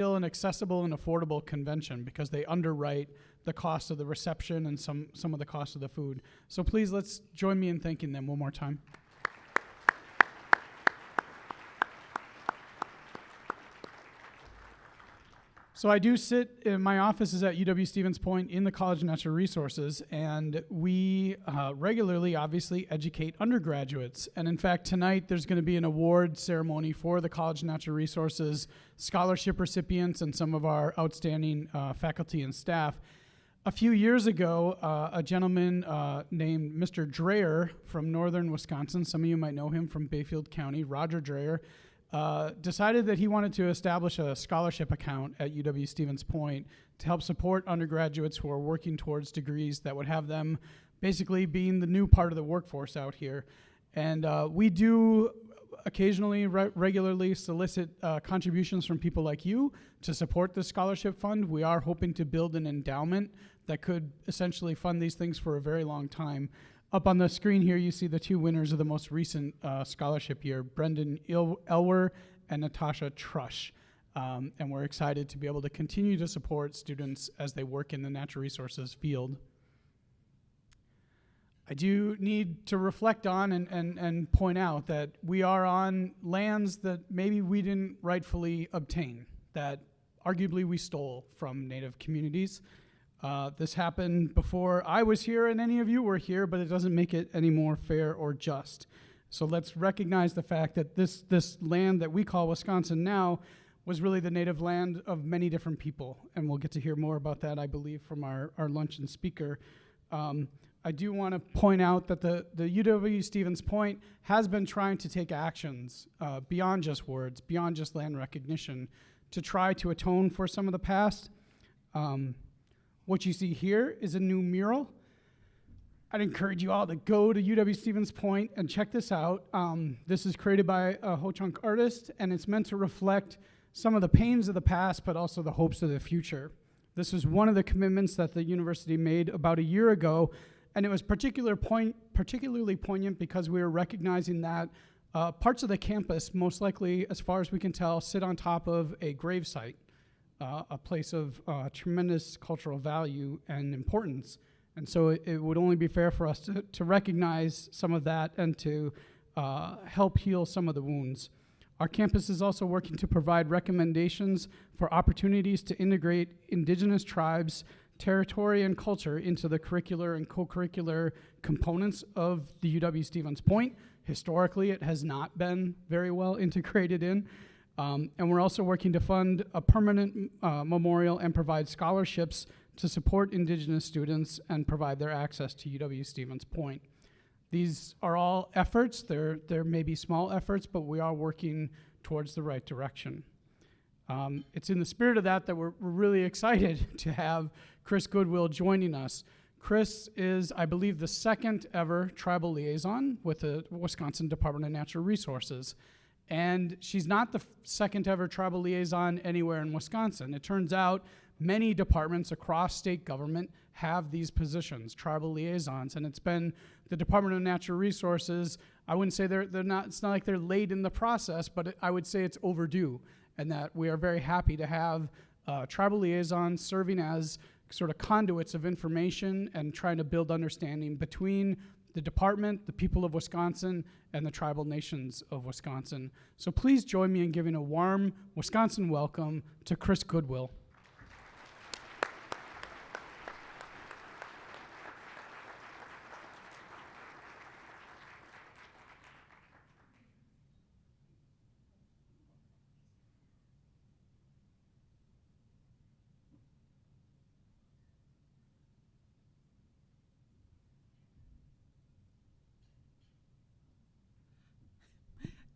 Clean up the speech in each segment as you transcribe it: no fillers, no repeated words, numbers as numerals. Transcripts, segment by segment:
an accessible and affordable convention because they underwrite the cost of the reception and some of the cost of the food. So please, let's join me in thanking them one more time. So I do sit, my office is at UW Stevens Point in the College of Natural Resources, and we regularly, obviously, educate undergraduates. And in fact, tonight there's going to be an award ceremony for the College of Natural Resources scholarship recipients and some of our outstanding faculty and staff. A few years ago, a gentleman named Mr. Dreyer from northern Wisconsin, some of you might know him from Bayfield County, Roger Dreyer, decided that he wanted to establish a scholarship account at UW Stevens Point to help support undergraduates who are working towards degrees that would have them basically being the new part of the workforce out here. And we do occasionally, regularly solicit contributions from people like you to support the scholarship fund. We are hoping to build an endowment that could essentially fund these things for a very long time. Up on the screen here, you see the two winners of the most recent scholarship year, Brendan Elwer and Natasha Trush. And we're excited to be able to continue to support students as they work in the natural resources field. I do need to reflect on and point out that we are on lands that maybe we didn't rightfully obtain, that arguably we stole from Native communities. This happened before I was here and any of you were here, but it doesn't make it any more fair or just. So let's recognize the fact that this land that we call Wisconsin now was really the native land of many different people. And we'll get to hear more about that, I believe, from our luncheon speaker. I do want to point out that the UW Stevens Point has been trying to take actions beyond just words, beyond just land recognition, to try to atone for some of the past. What you see here is a new mural. I'd encourage you all to go to UW Stevens Point and check this out. This is created by a Ho-Chunk artist, and it's meant to reflect some of the pains of the past, but also the hopes of the future. This was one of the commitments that the university made about a year ago, and it was particularly poignant because we were recognizing that parts of the campus, most likely, as far as we can tell, sit on top of a gravesite. A place of tremendous cultural value and importance. And so it would only be fair for us to recognize some of that and to help heal some of the wounds. Our campus is also working to provide recommendations for opportunities to integrate indigenous tribes, territory, and culture into the curricular and co-curricular components of the UW Stevens Point. Historically, it has not been very well integrated in. And we're also working to fund a permanent memorial and provide scholarships to support Indigenous students and provide their access to UW Stevens Point. These are all efforts. There may be small efforts, but we are working towards the right direction. It's in the spirit of that we're really excited to have Kris Goodwill joining us. Kris is, I believe, the second ever Tribal Liaison with the Wisconsin Department of Natural Resources. And she's not the second ever Tribal Liaison anywhere in Wisconsin. It turns out many departments across state government have these positions, Tribal Liaisons, and it's been the Department of Natural Resources. I wouldn't say they're not, it's not like they're late in the process, but I would say it's overdue, and that we are very happy to have Tribal Liaisons serving as sort of conduits of information and trying to build understanding between the department, the people of Wisconsin, and the tribal nations of Wisconsin. So please join me in giving a warm Wisconsin welcome to Kris Goodwill.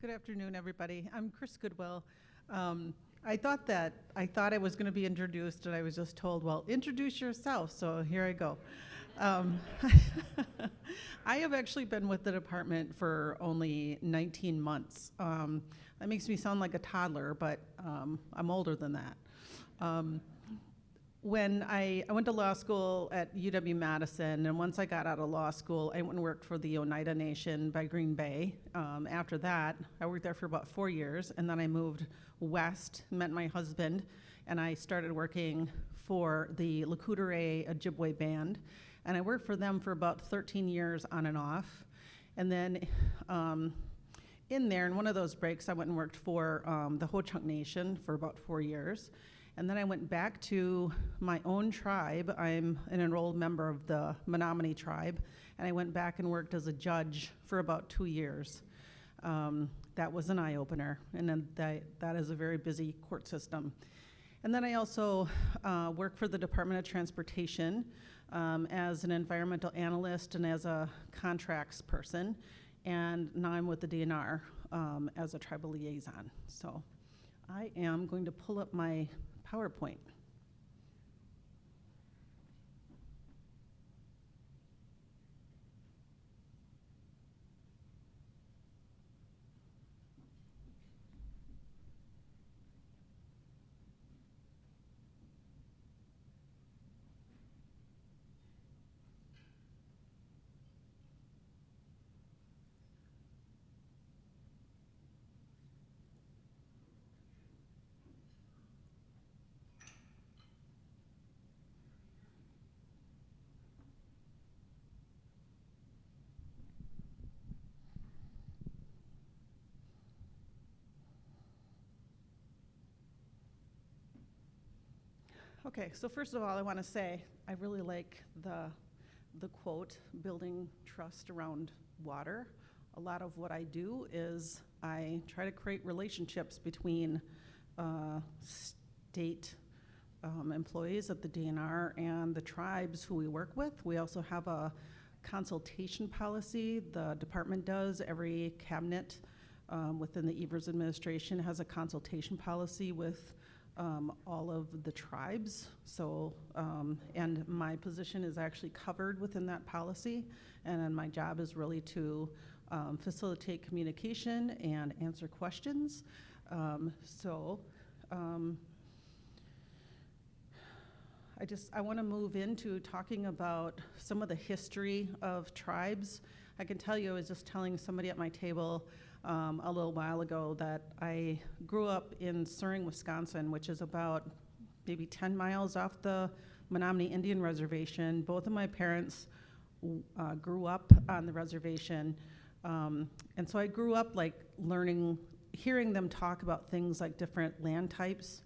Good afternoon, everybody. I'm Kris Goodwill. I thought I was going to be introduced, and I was just told, well, introduce yourself, so here I go. I have actually been with the department for only 19 months. That makes me sound like a toddler, but I'm older than that. When I went to law school at UW Madison, and once I got out of law school, I went and worked for the Oneida Nation by Green Bay. After that, I worked there for about 4 years, and then I moved west, met my husband, and I started working for the Courte Ojibwe band, and I worked for them for about 13 years on and off. And then in there, in one of those breaks, I went and worked for the Ho-Chunk Nation for about 4 years. And then I went back to my own tribe. I'm an enrolled member of the Menomonie tribe, and I went back and worked as a judge for about 2 years. That was an eye-opener, and then that is a very busy court system. And then I also worked for the Department of Transportation as an environmental analyst and as a contracts person, and now I'm with the DNR as a tribal liaison. So I am going to pull up my PowerPoint. Okay, so first of all, I want to say I really like the quote, building trust around water. A lot of what I do is I try to create relationships between state employees at the DNR and the tribes who we work with. We also have a consultation policy the department does. Every cabinet within the Evers administration has a consultation policy with all of the tribes. So, and my position is actually covered within that policy, and then my job is really to facilitate communication and answer questions. I want to move into talking about some of the history of tribes. I can tell you, I was just telling somebody at my table a little while ago that I grew up in Suring, Wisconsin, which is about maybe 10 miles off the Menomonie Indian Reservation. Both of my parents grew up on the reservation. And so I grew up like hearing them talk about things like different land types,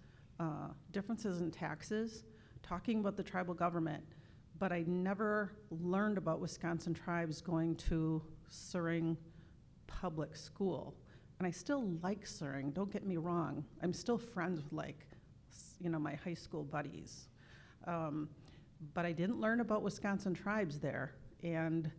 differences in taxes, talking about the tribal government. But I never learned about Wisconsin tribes going to Suring public school. And I still like Suring, don't get me wrong. I'm still friends with my high school buddies. But I didn't learn about Wisconsin tribes there. And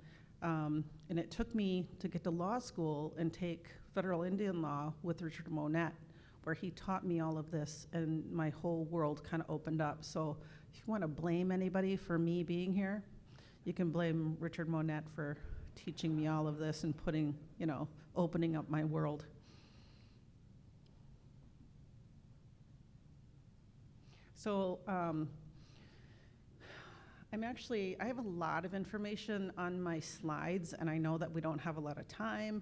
it took me to get to law school and take federal Indian law with Richard Monette, where he taught me all of this, and my whole world kind of opened up. So if you want to blame anybody for me being here, you can blame Richard Monette for teaching me all of this and opening up my world. So I have a lot of information on my slides, and I know that we don't have a lot of time.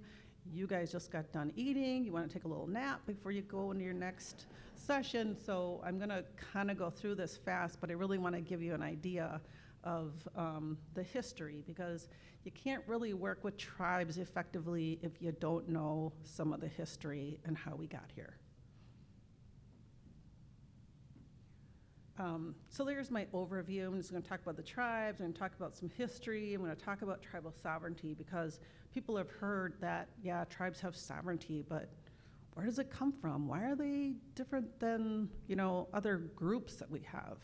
You guys just got done eating. You want to take a little nap before you go into your next session. So I'm going to kind of go through this fast, but I really want to give you an idea of the history, because you can't really work with tribes effectively if you don't know some of the history and how we got here. So there's my overview. I'm just going to talk about the tribes. I'm going to talk about some history. I'm going to talk about tribal sovereignty, because people have heard that, yeah, tribes have sovereignty, but where does it come from? Why are they different than, other groups that we have?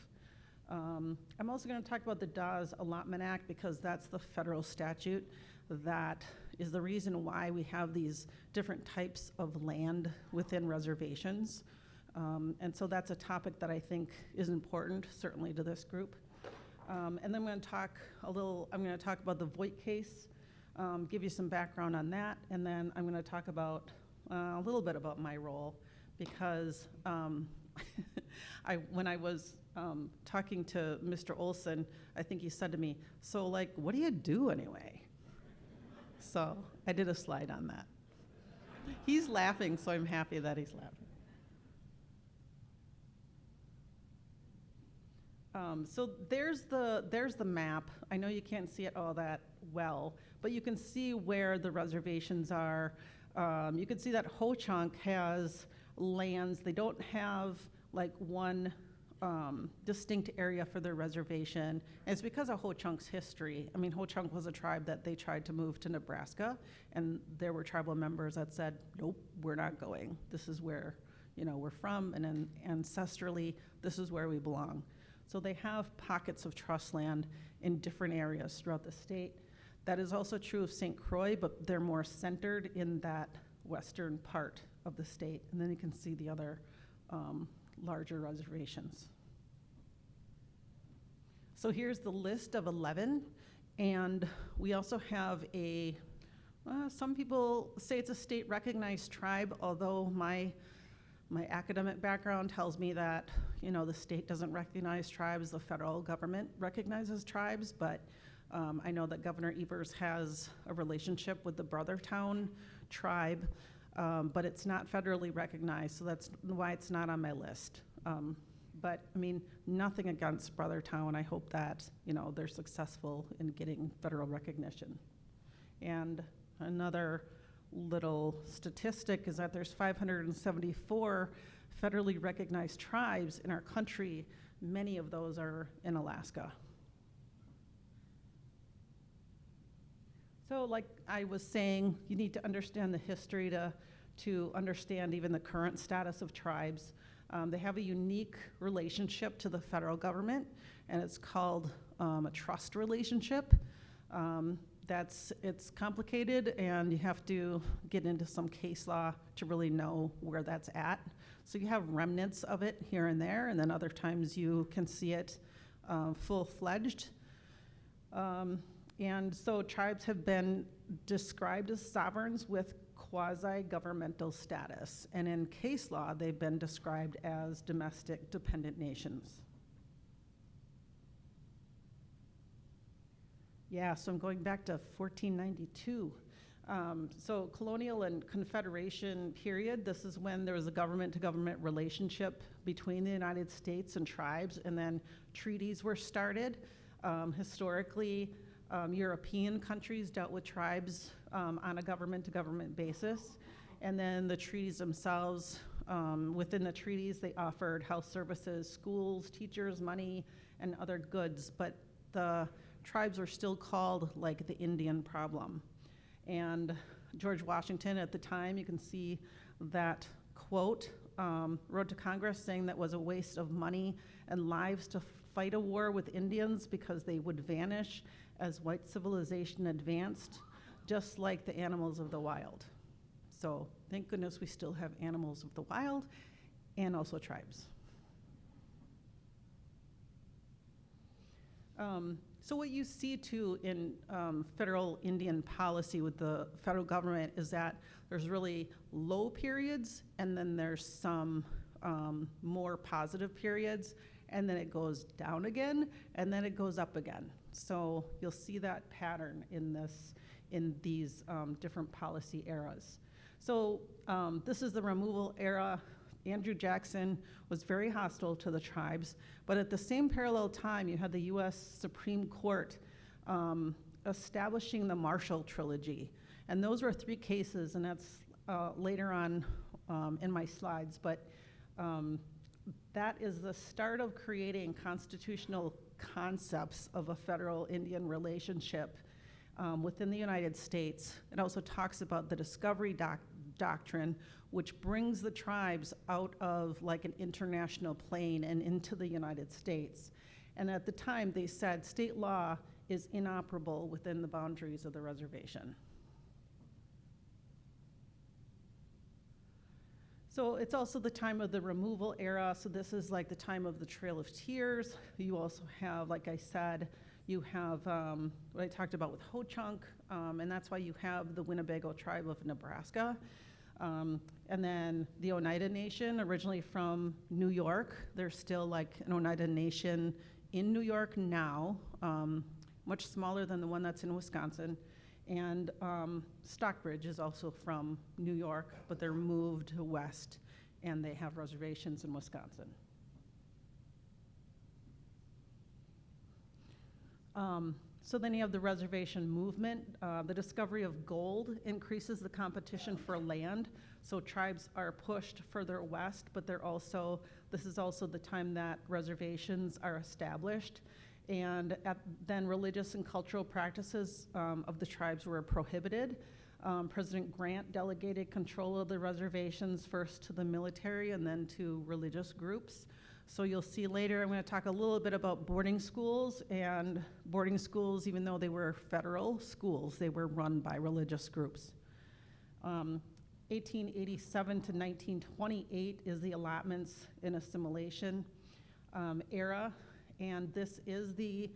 I'm also going to talk about the Dawes Allotment Act, because that's the federal statute that is the reason why we have these different types of land within reservations. And so that's a topic that I think is important, certainly to this group. And then I'm going to talk about the Voigt case, give you some background on that, and then I'm going to talk about a little bit about my role, because when I was talking to Mr. Olson, I think he said to me, so what do you do anyway? So I did a slide on that. He's laughing, so I'm happy that he's laughing. So there's the map. I know you can't see it all that well, but you can see where the reservations are. You can see that Ho-Chunk has lands. They don't have like one distinct area for their reservation. And it's because of Ho-Chunk's history. I mean, Ho-Chunk was a tribe that they tried to move to Nebraska, and there were tribal members that said, nope, we're not going. This is where, we're from, and then ancestrally, this is where we belong. So they have pockets of trust land in different areas throughout the state. That is also true of St. Croix, but they're more centered in that western part of the state. And then you can see the other larger reservations. So here's the list of 11, and we also have some people say it's a state recognized tribe, although my academic background tells me that, the state doesn't recognize tribes, the federal government recognizes tribes, but I know that Governor Evers has a relationship with the Brothertown tribe, but it's not federally recognized, so that's why it's not on my list. But I mean, nothing against Brothertown. I hope that, they're successful in getting federal recognition. And another little statistic is that there's 574 federally recognized tribes in our country. Many of those are in Alaska. So like I was saying, you need to understand the history to understand even the current status of tribes. They have a unique relationship to the federal government, and it's called a trust relationship. It's complicated, and you have to get into some case law to really know where that's at. So you have remnants of it here and there, and then other times you can see it full-fledged. And so tribes have been described as sovereigns with quasi-governmental status, and in case law, they've been described as domestic dependent nations. Yeah, so I'm going back to 1492. So colonial and Confederation period, this is when there was a government-to-government relationship between the United States and tribes, and then treaties were started. Historically, European countries dealt with tribes on a government-to-government basis, and then the treaties themselves, within the treaties, they offered health services, schools, teachers, money, and other goods, but the tribes were still called like the Indian problem. And George Washington at the time, you can see that quote, wrote to Congress saying that was a waste of money and lives to fight a war with Indians because they would vanish as white civilization advanced, just like the animals of the wild. So thank goodness we still have animals of the wild and also tribes. So what you see too in federal Indian policy with the federal government is that there's really low periods, and then there's some more positive periods, and then it goes down again, and then it goes up again. So you'll see that pattern in these different policy eras. So this is the removal era. Andrew Jackson was very hostile to the tribes, but at the same parallel time, you had the U.S. Supreme Court establishing the Marshall Trilogy. And those were 3 cases, and that's later on in my slides, but that is the start of creating constitutional concepts of a federal Indian relationship within the United States. It also talks about the discovery doctrine, which brings the tribes out of like an international plane and into the United States. And at the time, they said state law is inoperable within the boundaries of the reservation. So it's also the time of the removal era. So this is like the time of the Trail of Tears. You also have, like I said, you have what I talked about with Ho-Chunk, and that's why you have the Winnebago tribe of Nebraska. And then the Oneida Nation, originally from New York. There's still like an Oneida Nation in New York now, much smaller than the one that's in Wisconsin. And Stockbridge is also from New York, but they're moved west, and they have reservations in Wisconsin. So then you have the reservation movement. The discovery of gold increases the competition for land. So tribes are pushed further west, but this is also the time that reservations are established. And then religious and cultural practices of the tribes were prohibited. President Grant delegated control of the reservations first to the military and then to religious groups. So you'll see later, I'm going to talk a little bit about boarding schools, and boarding schools, even though they were federal schools, they were run by religious groups. 1887 to 1928 is the allotments and assimilation era, and this is the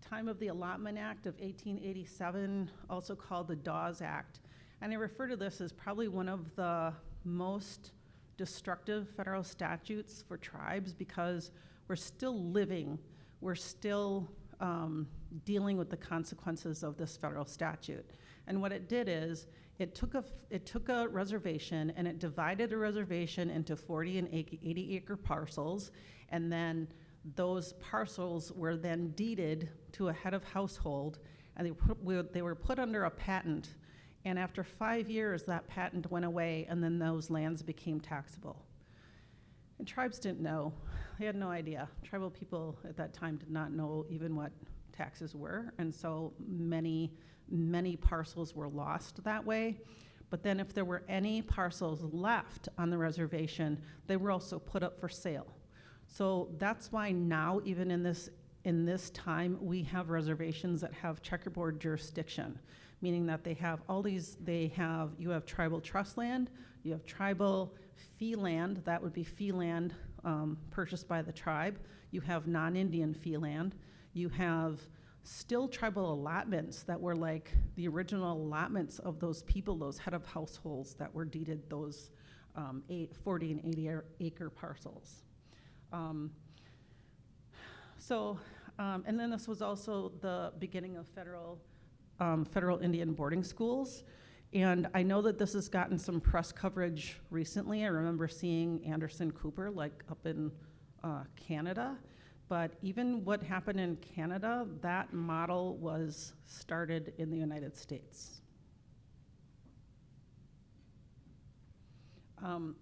time of the Allotment Act of 1887, also called the Dawes Act. And I refer to this as probably one of the most destructive federal statutes for tribes, because we're still dealing with the consequences of this federal statute. And what it did is it took a reservation and it divided a reservation into 40 and 80 acre parcels, and then those parcels were then deeded to a head of household, and they were put under a patent. And after 5 years, that patent went away, and then those lands became taxable. And tribes didn't know. They had no idea. Tribal people at that time did not know even what taxes were, and so many parcels were lost that way. But then if there were any parcels left on the reservation, they were also put up for sale. So that's why now, even in this time, we have reservations that have checkerboard jurisdiction, meaning that they have you have tribal trust land, you have tribal fee land, that would be fee land purchased by the tribe, you have non-Indian fee land, you have still tribal allotments that were like the original allotments of those people, those head of households that were deeded those 40 and 80 acre parcels. And then this was also the beginning of federal Indian boarding schools. And I know that this has gotten some press coverage recently. I remember seeing Anderson Cooper up in Canada. But even what happened in Canada, that model was started in the United States. And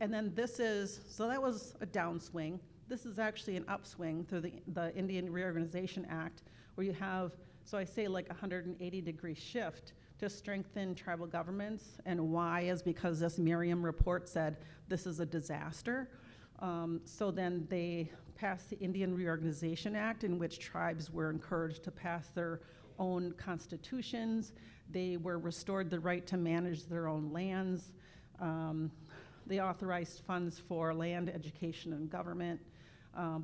then so that was a downswing. This is actually an upswing through the Indian Reorganization Act, where you have, so I say like a 180-degree shift to strengthen tribal governments. And why is because this Merriam report said this is a disaster. So then they passed the Indian Reorganization Act, in which tribes were encouraged to pass their own constitutions. They were restored the right to manage their own lands. They authorized funds for land, education, and government,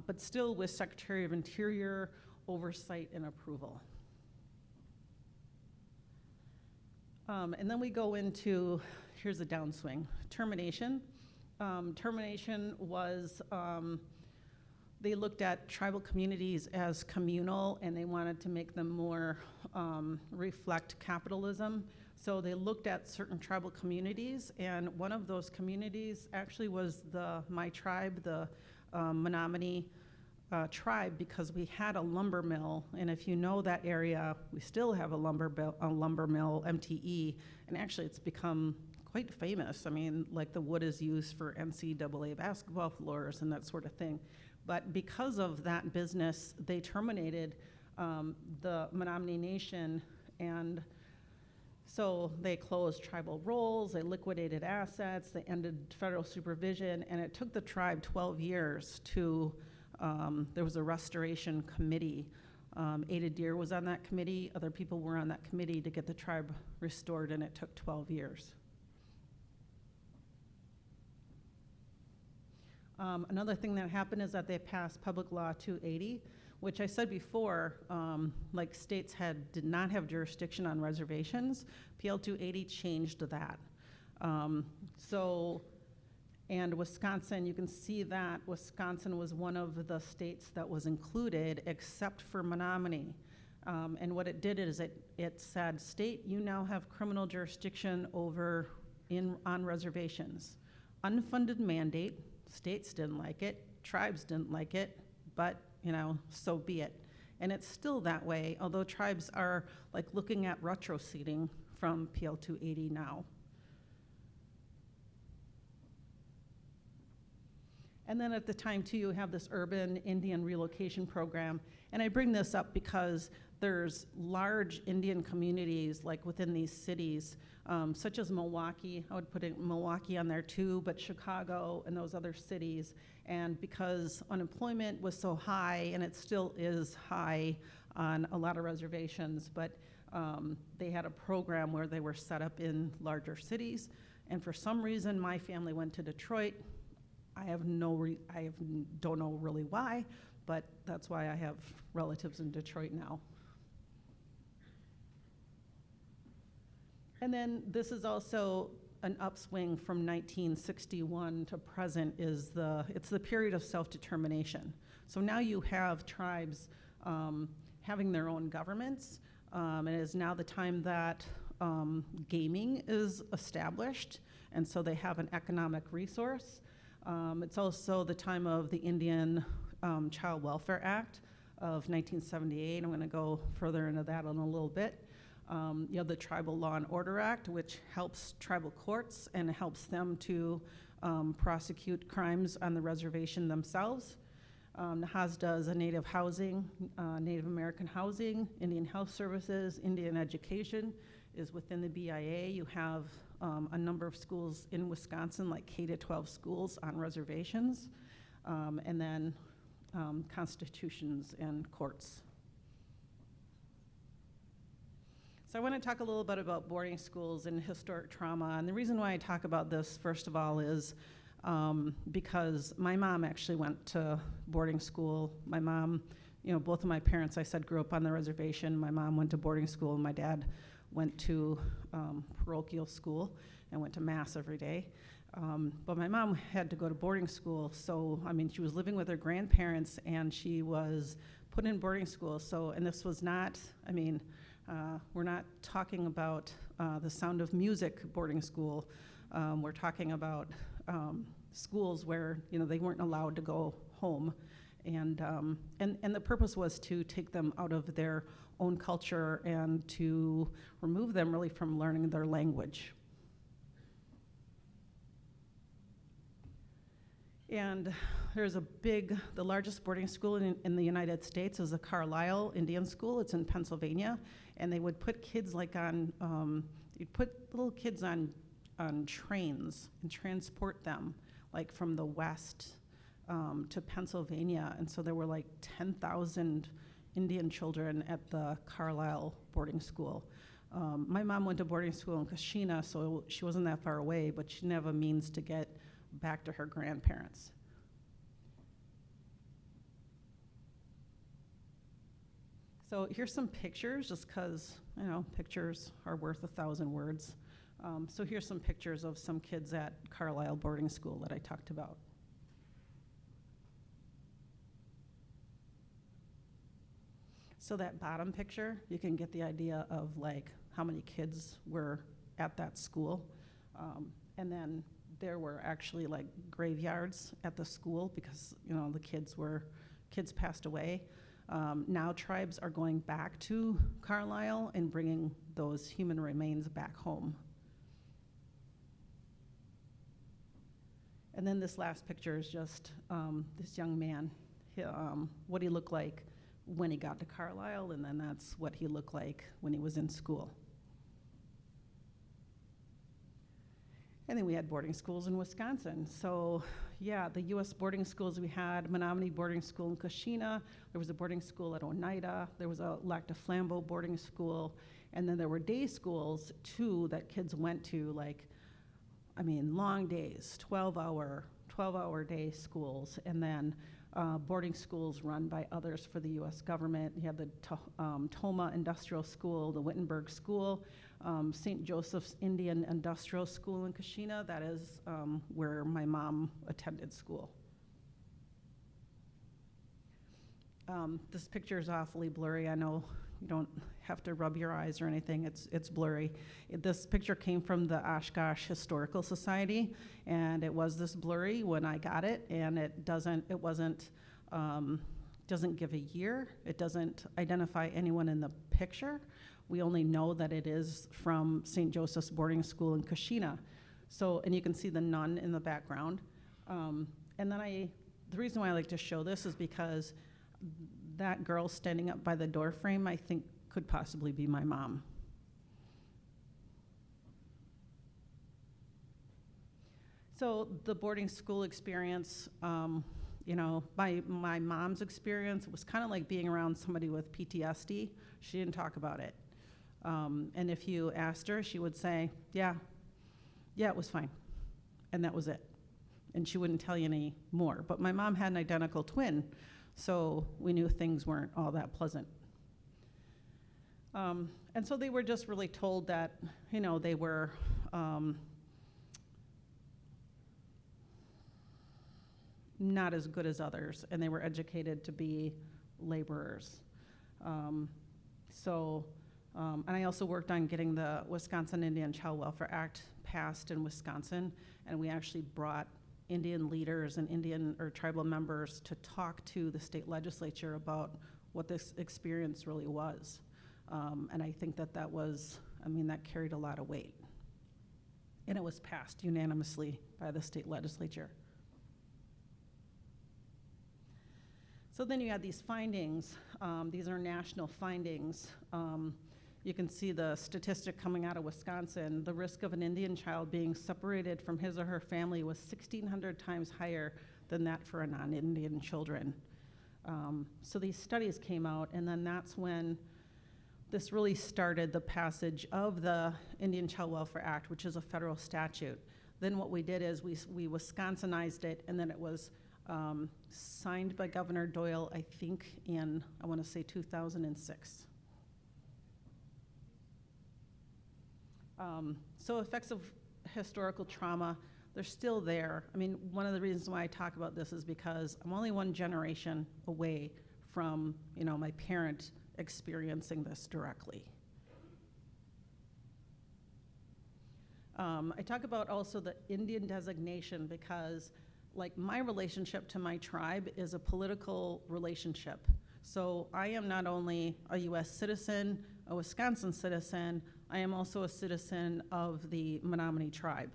but still with Secretary of Interior oversight and approval. And then we go into, here's a downswing, termination. Termination was, they looked at tribal communities as communal, and they wanted to make them more reflect capitalism. So they looked at certain tribal communities, and one of those communities actually was my tribe, the Menomonie tribe, because we had a lumber mill, and if you know that area, we still have a lumber mill, MTE, and actually it's become quite famous. I mean, like the wood is used for NCAA basketball floors and that sort of thing. But because of that business, they terminated the Menomonie Nation, and so they closed tribal rolls, they liquidated assets, they ended federal supervision, and it took the tribe 12 years to, there was a restoration committee. Ada Deer was on that committee, other people were on that committee to get the tribe restored, and it took 12 years. Another thing that happened is that they passed Public Law 280, which I said before, like states did not have jurisdiction on reservations. PL 280 changed that. And Wisconsin, you can see that Wisconsin was one of the states that was included, except for Menomonie. And what it did is it said, state, you now have criminal jurisdiction on reservations. Unfunded mandate. States didn't like it, tribes didn't like it, but so be it. And it's still that way, although tribes are like looking at retroceding from PL 280 now. And then at the time too, you have this urban Indian relocation program. And I bring this up because there's large Indian communities like within these cities, such as Milwaukee. I would put Milwaukee on there too, but Chicago and those other cities. And because unemployment was so high, and it still is high on a lot of reservations, but they had a program where they were set up in larger cities. And for some reason, my family went to Detroit. I don't know really why, but that's why I have relatives in Detroit now. And then this is also an upswing from 1961 to present it's the period of self-determination. So now you have tribes having their own governments. It is now the time that gaming is established, and so they have an economic resource. It's also the time of the Indian Child Welfare Act of 1978. I'm going to go further into that in a little bit. You have the Tribal Law and Order Act, which helps tribal courts and helps them to prosecute crimes on the reservation themselves. NAHAS does a Native housing, Native American housing, Indian health services, Indian education is within the BIA. You have a number of schools in Wisconsin, like K-12 schools on reservations, and then constitutions and courts. So I want to talk a little bit about boarding schools and historic trauma. And the reason why I talk about this, first of all, is because my mom actually went to boarding school. My mom, both of my parents, I said, grew up on the reservation. My mom went to boarding school, and my dad went to parochial school and went to mass every day. But my mom had to go to boarding school, so, she was living with her grandparents, and she was put in boarding school. So, and this was not, we're not talking about the Sound of Music boarding school. We're talking about schools where, they weren't allowed to go home. And the purpose was to take them out of their own culture and to remove them really from learning their language. And there's the largest boarding school in the United States is the Carlisle Indian School. It's in Pennsylvania. And they would put kids you'd put little kids on trains and transport them like from the west to Pennsylvania. And so there were like 10,000 Indian children at the Carlisle boarding school. My mom went to boarding school in Kashina, so she wasn't that far away, but she didn't have a means to get back to her grandparents. So here's some pictures, just because, pictures are worth 1,000 words. So here's some pictures of some kids at Carlisle boarding school that I talked about. So that bottom picture, you can get the idea of like how many kids were at that school. And then there were actually like graveyards at the school because, the kids passed away. Now tribes are going back to Carlisle and bringing those human remains back home. And then this last picture is just this young man, what he looked like when he got to Carlisle, and then that's what he looked like when he was in school. And then we had boarding schools in Wisconsin. So yeah, the U.S. boarding schools, we had Menomonie boarding school in Kashina. There was a boarding school at Oneida. There was a Lac du Flambeau boarding school. And then there were day schools, too, that kids went to, long days, 12-hour day schools. And then boarding schools run by others for the U.S. government. You have the Toma Industrial School, the Wittenberg School, St. Joseph's Indian Industrial School in Kashina. That is where my mom attended school. This picture is awfully blurry. I know you don't have to rub your eyes or anything. It's blurry. This picture came from the Oshkosh Historical Society, and it was this blurry when I got it, and it doesn't give a year. It doesn't identify anyone in the picture. We only know that it is from St. Joseph's Boarding School in Kashina. So, and you can see the nun in the background. And then the reason why I like to show this is because that girl standing up by the door frame, I think, could possibly be my mom. So the boarding school experience, you know, my mom's experience was kind of like being around somebody with PTSD. She didn't talk about it. And if you asked her, she would say, yeah, it was fine. And that was it. And she wouldn't tell you any more. But my mom had an identical twin, so we knew things weren't all that pleasant. And so they were just really told that, you know, they were not as good as others, and they were educated to be laborers. And I also worked on getting the Wisconsin Indian Child Welfare Act passed in Wisconsin, and we actually brought Indian leaders and Indian or tribal members to talk to the state legislature about what this experience really was. And I think that that carried a lot of weight. And it was passed unanimously by the state legislature. So then you had these findings. These are national findings. You can see the statistic coming out of Wisconsin. The risk of an Indian child being separated from his or her family was 1,600 times higher than that for a non-Indian children. So these studies came out, and then that's when this really started the passage of the Indian Child Welfare Act, which is a federal statute. Then what we did is we Wisconsinized it, and then it was signed by Governor Doyle, I think, in, I want to say 2006. So effects of historical trauma, they're still there. I mean, one of the reasons why I talk about this is because I'm only one generation away from, you know, my parent experiencing this directly. I talk about also the Indian designation because, like, my relationship to my tribe is a political relationship. So I am not only a US citizen, a Wisconsin citizen, I am also a citizen of the Menomonie tribe.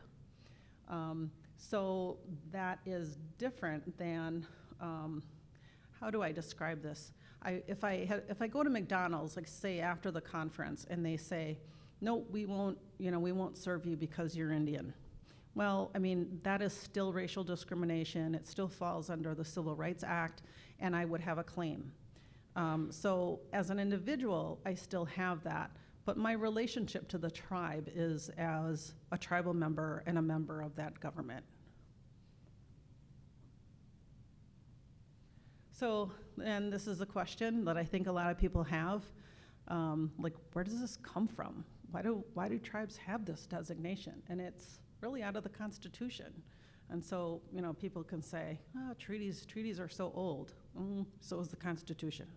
So that is different than, how do I describe this? If I go to McDonald's, like say after the conference, and they say, no, we won't serve you because you're Indian. Well, I mean, that is still racial discrimination. It still falls under the Civil Rights Act, and I would have a claim. So as an individual, I still have that, but my relationship to the tribe is as a tribal member and a member of that government. So, and this is a question that I think a lot of people have, like, where does this come from? Why do tribes have this designation? And it's really out of the Constitution. And so, you know, people can say, oh, treaties are so old. So is the Constitution.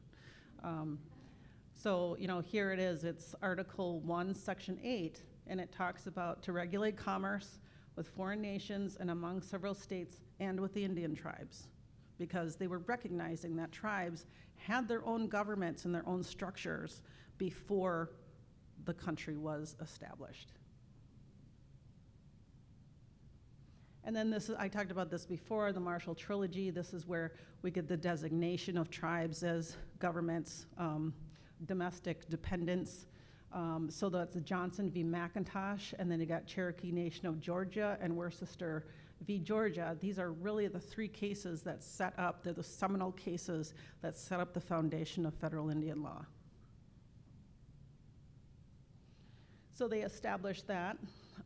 So, you know, here it is. It's Article 1, Section 8, and it talks about to regulate commerce with foreign nations and among several states and with the Indian tribes, because they were recognizing that tribes had their own governments and their own structures before the country was established. And then I talked about this before, the Marshall Trilogy. This is where we get the designation of tribes as governments, domestic dependents. So that's the Johnson v. McIntosh, and then you got Cherokee Nation of Georgia and Worcester v. Georgia. These are really the three cases that they're the seminal cases that set up the foundation of federal Indian law. So they established that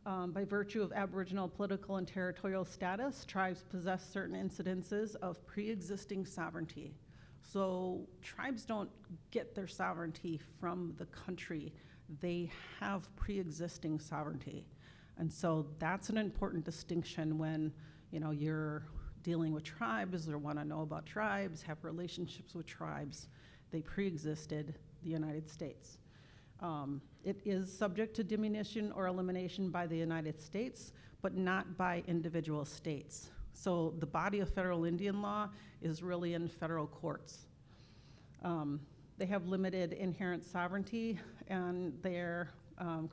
by virtue of Aboriginal political and territorial status, tribes possess certain incidences of pre-existing sovereignty. So tribes don't get their sovereignty from the country. They have pre-existing sovereignty. And so that's an important distinction when, you know, you're dealing with tribes or want to know about tribes, have relationships with tribes. They pre-existed the United States. It is subject to diminution or elimination by the United States, but not by individual states. So the body of federal Indian law is really in federal courts. They have limited inherent sovereignty and their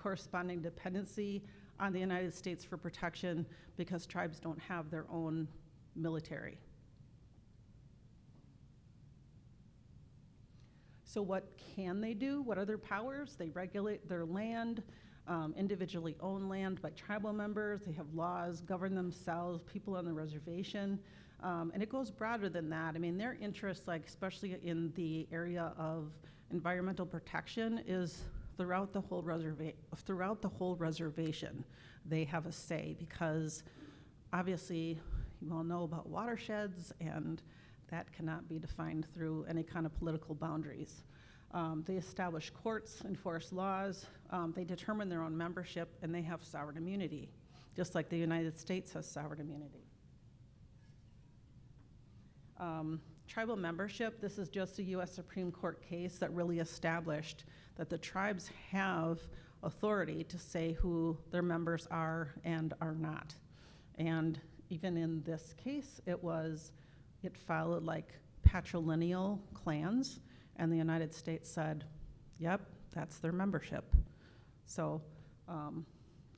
corresponding dependency on the United States for protection because tribes don't have their own military. So what can they do? What are their powers? They regulate their land, individually owned land by tribal members. They have laws, govern themselves, people on the reservation. And it goes broader than that. I mean, their interests, like especially in the area of environmental protection, is throughout the whole reservation. They have a say because obviously you all know about watersheds, and that cannot be defined through any kind of political boundaries. They establish courts, enforce laws, they determine their own membership, and they have sovereign immunity, just like the United States has sovereign immunity. Tribal membership, this is just a U.S. Supreme Court case that really established that the tribes have authority to say who their members are and are not. And even in this case, it followed like patrilineal clans, and the United States said, yep, that's their membership. So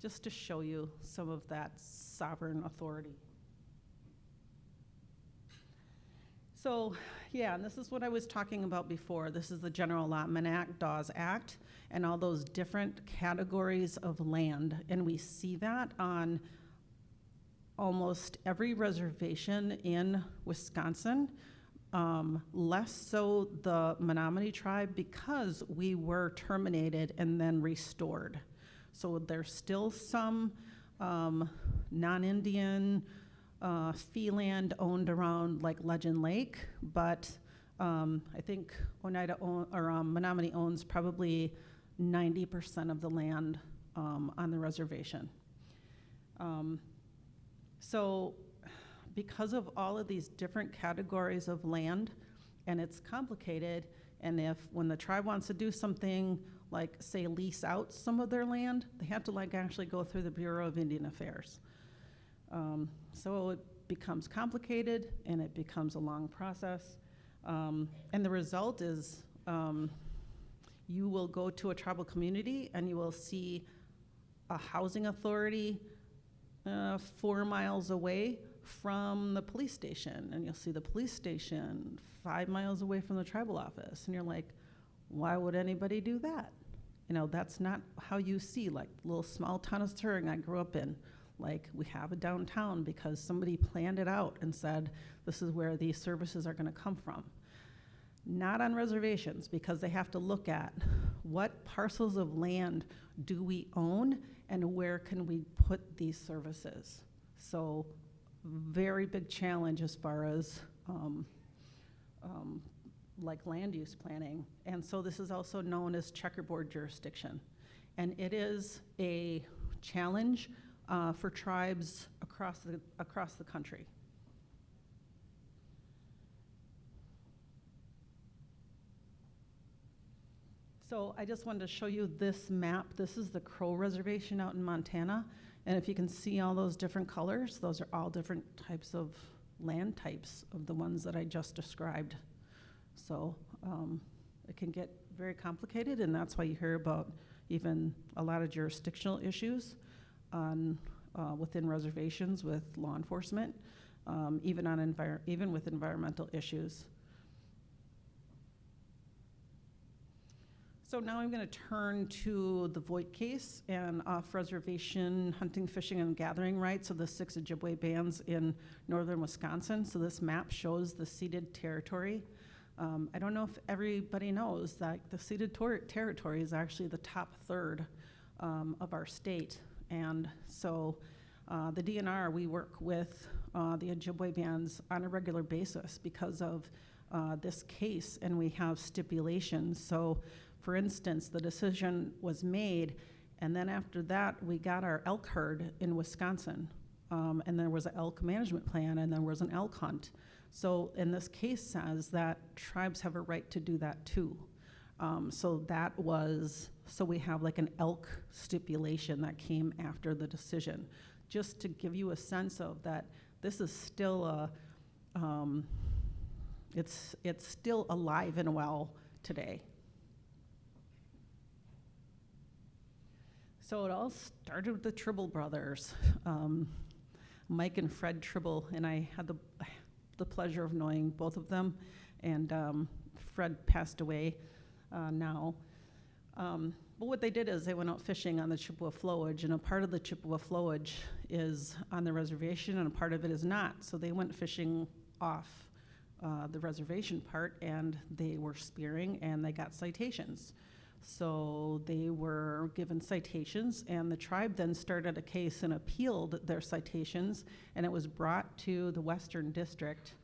just to show you some of that sovereign authority. So, yeah, and this is what I was talking about before. This is the General Allotment Act, Dawes Act, and all those different categories of land. And we see that on almost every reservation in Wisconsin, less so the Menomonie tribe because we were terminated and then restored. So there's still some non-Indian fee land owned around like Legend Lake, but I think Menomonie owns probably 90% of the land on the reservation. So because of all of these different categories of land, and it's complicated, and when the tribe wants to do something like, say, lease out some of their land, they have to like actually go through the Bureau of Indian Affairs. So it becomes complicated, and it becomes a long process. And the result is you will go to a tribal community, and you will see a housing authority 4 miles away from the police station, and you'll see the police station 5 miles away from the tribal office, and you're like, why would anybody do that? You know, that's not how you see like little small town of Stirring I grew up in. Like, we have a downtown because somebody planned it out and said, this is where these services are gonna come from. Not on reservations, because they have to look at what parcels of land do we own and where can we put these services. So very big challenge as far as like land use planning. And so this is also known as checkerboard jurisdiction. And it is a challenge for tribes across the country. So I just wanted to show you this map. This is the Crow Reservation out in Montana. And if you can see all those different colors, those are all different types of land types of the ones that I just described. So it can get very complicated, and that's why you hear about even a lot of jurisdictional issues on within reservations with law enforcement, even with environmental issues. So now I'm going to turn to the Voigt case and off-reservation hunting, fishing, and gathering rights of the 6 Ojibwe bands in northern Wisconsin. So this map shows the ceded territory. I don't know if everybody knows that the ceded territory is actually the top third of our state. And so the DNR, we work with the Ojibwe bands on a regular basis because of this case, and we have stipulations. So for instance, the decision was made, and then after that, we got our elk herd in Wisconsin. And there was an elk management plan, and there was an elk hunt. So in this case says that tribes have a right to do that too. So we have like an elk stipulation that came after the decision, just to give you a sense of that this is still It's still alive and well today. So it all started with the Tribal brothers, Mike and Fred Tribal, and I had the pleasure of knowing both of them, and Fred passed away now. But what they did is they went out fishing on the Chippewa flowage, and a part of the Chippewa flowage is on the reservation and a part of it is not. So they went fishing off the reservation part, and they were spearing, and they got citations. So they were given citations, and the tribe then started a case and appealed their citations, and it was brought to the Western District,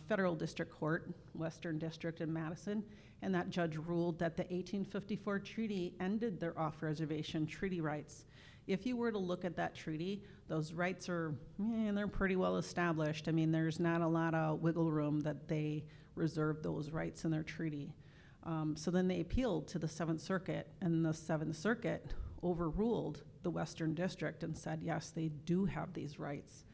Federal District Court, Western District in Madison, and that judge ruled that the 1854 treaty ended their off-reservation treaty rights. If you were to look at that treaty, those rights are, they're pretty well established. I mean, there's not a lot of wiggle room that they reserve those rights in their treaty. So then they appealed to the Seventh Circuit, and the Seventh Circuit overruled the Western District and said, yes, they do have these rights.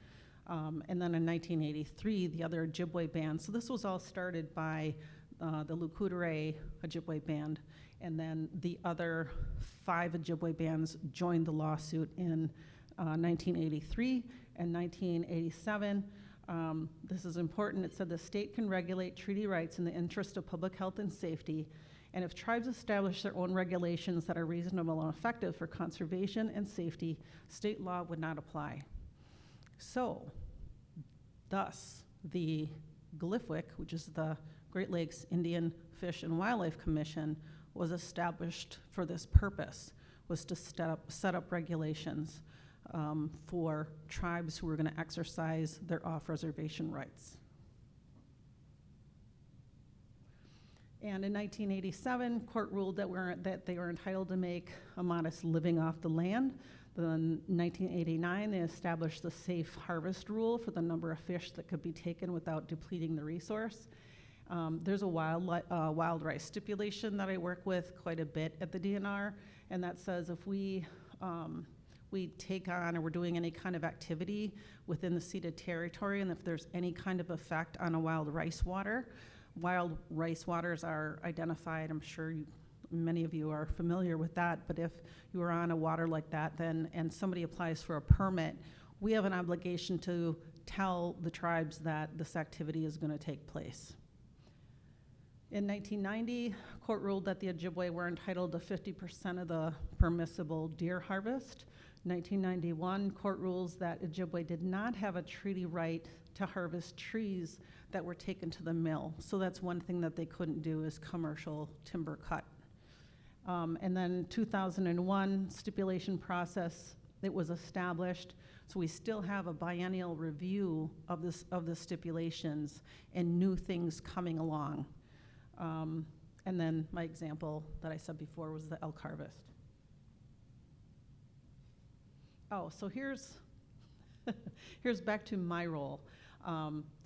And then in 1983, the other Ojibwe band, so this was all started by the Courte Ojibwe band, and then the other 5 Ojibwe bands joined the lawsuit in 1983 and 1987. This is important. It said the state can regulate treaty rights in the interest of public health and safety, and if tribes establish their own regulations that are reasonable and effective for conservation and safety, state law would not apply. So, thus, the GLFWC, which is the Great Lakes Indian Fish and Wildlife Commission, was established for this purpose, was to set up regulations for tribes who were going to exercise their off-reservation rights. And in 1987, court ruled that they were entitled to make a modest living off the land. Then in 1989, they established the safe harvest rule for the number of fish that could be taken without depleting the resource. There's a wild rice stipulation that I work with quite a bit at the DNR, and that says if we take on or we're doing any kind of activity within the ceded territory, and if there's any kind of effect on a wild rice waters are identified. I'm sure many of you are familiar with that, but if you are on a water like that and somebody applies for a permit, we have an obligation to tell the tribes that this activity is going to take place. In 1990, court ruled that the Ojibwe were entitled to 50% of the permissible deer harvest. 1991, court rules that Ojibwe did not have a treaty right to harvest trees that were taken to the mill. So that's one thing that they couldn't do is commercial timber cut. And then 2001 stipulation process, it was established. So we still have a biennial review of the stipulations and new things coming along. And then my example that I said before was the elk harvest. Oh, so here's back to my role.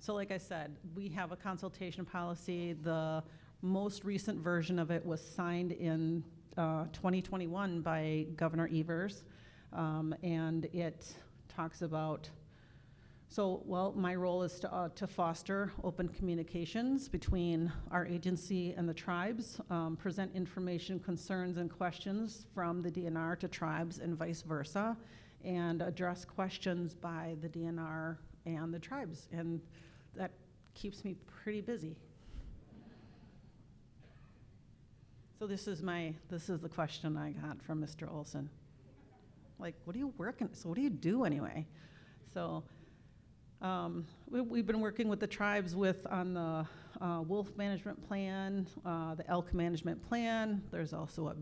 So like I said, we have a consultation policy. The most recent version of it was signed in 2021 by Governor Evers, and it talks about, my role is to foster open communications between our agency and the tribes, present information, concerns, and questions from the DNR to tribes and vice versa, and address questions by the DNR and the tribes, and that keeps me pretty busy. So this is the question I got from Mr. Olson. Like, what do you do anyway? So we've been working with the tribes on the wolf management plan, the elk management plan. There's also a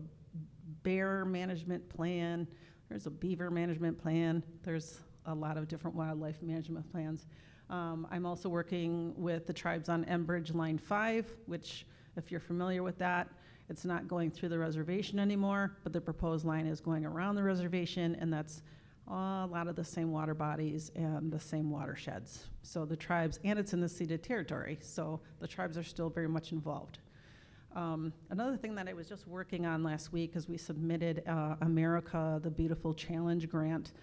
bear management plan. There's a beaver management plan. There's a lot of different wildlife management plans. I'm also working with the tribes on Enbridge Line 5, which, if you're familiar with that, it's not going through the reservation anymore, but the proposed line is going around the reservation, and that's a lot of the same water bodies and the same watersheds. So the tribes, and it's in the ceded territory, so the tribes are still very much involved. Another thing that I was just working on last week is we submitted America the Beautiful Challenge grant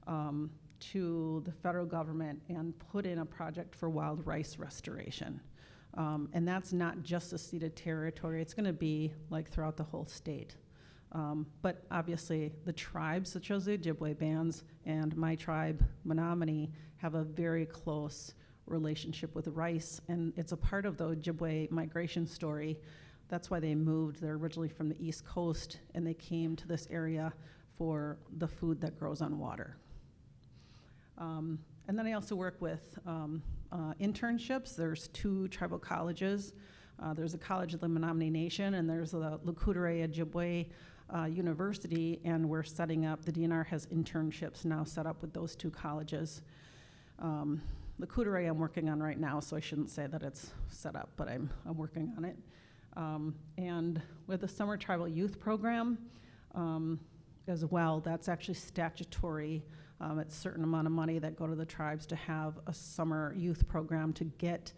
to the federal government and put in a project for wild rice restoration. And that's not just a ceded territory. It's going to be like throughout the whole state. But obviously, the tribes, such as the Ojibwe bands and my tribe, Menomonie, have a very close relationship with rice, and it's a part of the Ojibwe migration story. That's why they moved. They're originally from the East Coast, and they came to this area for the food that grows on water. And then I also work with internships. There's 2 tribal colleges. There's a college of the Menomonie Nation, and there's the Courte Ojibwe University, and we're setting up, the DNR has internships now set up with those 2 colleges. The Courte I'm working on right now, so I shouldn't say that it's set up, but I'm working on it. And with the Summer Tribal Youth Program as well, that's actually statutory. It's a certain amount of money that go to the tribes to have a summer youth program to get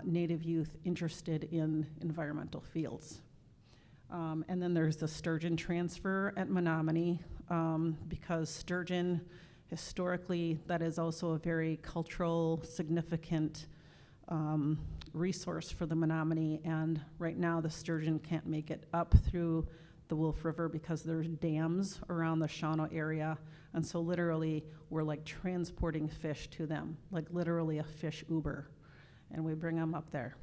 Native youth interested in environmental fields. And then there's the sturgeon transfer at Menomonie, because sturgeon, historically, that is also a very cultural, significant resource for the Menomonie, and right now the sturgeon can't make it up through the Wolf River because there's dams around the Shawano area, and so literally we're like transporting fish to them, like literally a fish Uber, and we bring them up there.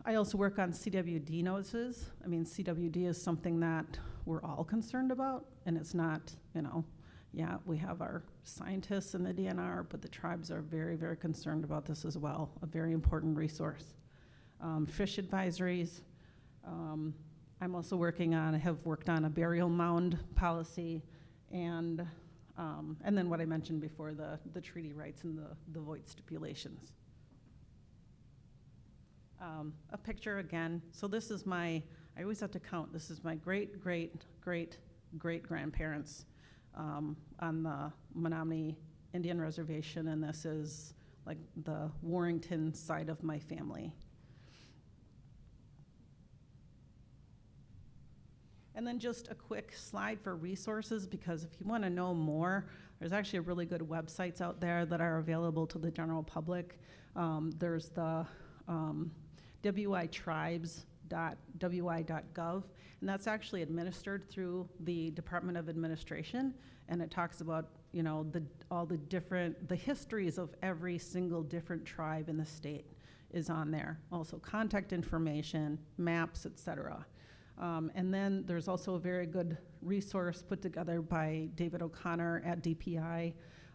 I also work on CWD notices. I mean, CWD is something that we're all concerned about, and it's not, yeah, we have our scientists in the DNR, but the tribes are very, very concerned about this as well, a very important resource. Fish advisories. I'm also have worked on a burial mound policy, and then what I mentioned before, the treaty rights and the void stipulations. A picture again. So this is I always have to count, this is my great-great-great-great-grandparents on the Menomonie Indian Reservation, and this is like the Warrington side of my family. And then just a quick slide for resources, because if you want to know more, there's actually really good websites out there that are available to the general public. There's the witribes.wi.gov, and that's actually administered through the Department of Administration, and it talks about all the histories of every single different tribe in the state is on there. Also contact information, maps, etc. And then there's also a very good resource put together by David O'Connor at DPI,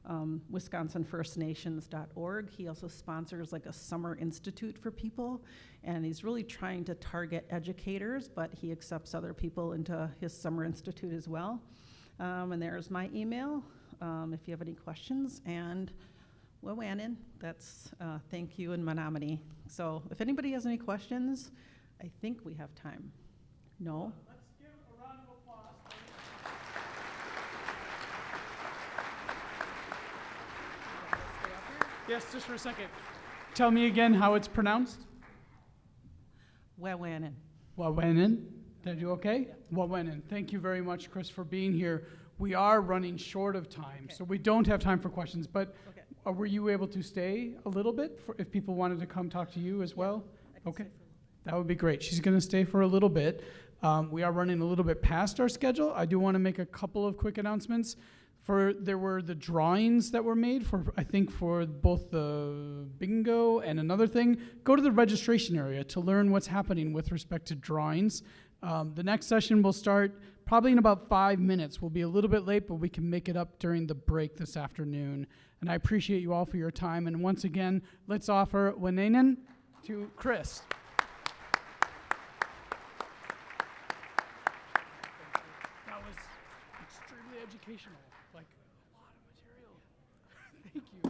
WisconsinFirstNations.org. He also sponsors like a summer institute for people, and he's really trying to target educators, but he accepts other people into his summer institute as well. And there's my email if you have any questions. And Wawanin, that's thank you in Menomonie. So if anybody has any questions, I think we have time. No? Let's give a round of applause. Yes, just for a second. Tell me again how it's pronounced. Wawanin. Wawanin. Did I do okay? Yeah. Wawanin. Thank you very much, Kris, for being here. We are running short of time, so we don't have time for questions, but were you able to stay a little bit if people wanted to come talk to you as well? Okay. That would be great. She's going to stay for a little bit. We are running a little bit past our schedule. I do want to make a couple of quick announcements. There were the drawings that were made for both the bingo and another thing. Go to the registration area to learn what's happening with respect to drawings. The next session will start probably in about 5 minutes. We'll be a little bit late, but we can make it up during the break this afternoon. And I appreciate you all for your time. And once again, let's offer Wawanin to Kris. Extremely educational, like a lot of material. Thank you.